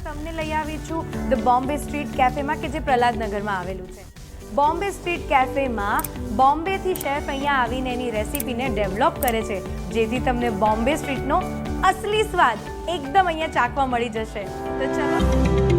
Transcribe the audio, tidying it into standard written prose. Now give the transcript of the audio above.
તમને લઈ આવી છું ધ બોમ્બે સ્ટ્રીટ કેફેમાં કે જે પ્રહલાદનગરમાં આવેલું છે. બોમ્બે સ્ટ્રીટ કેફેમાં બોમ્બેથી શેફ અહીંયા આવીને એની રેસીપીને ડેવલપ કરે છે, જેથી તમને બોમ્બે સ્ટ્રીટનો અસલી સ્વાદ એકદમ અહીંયા ચાખવા મળી જશે. તો ચલો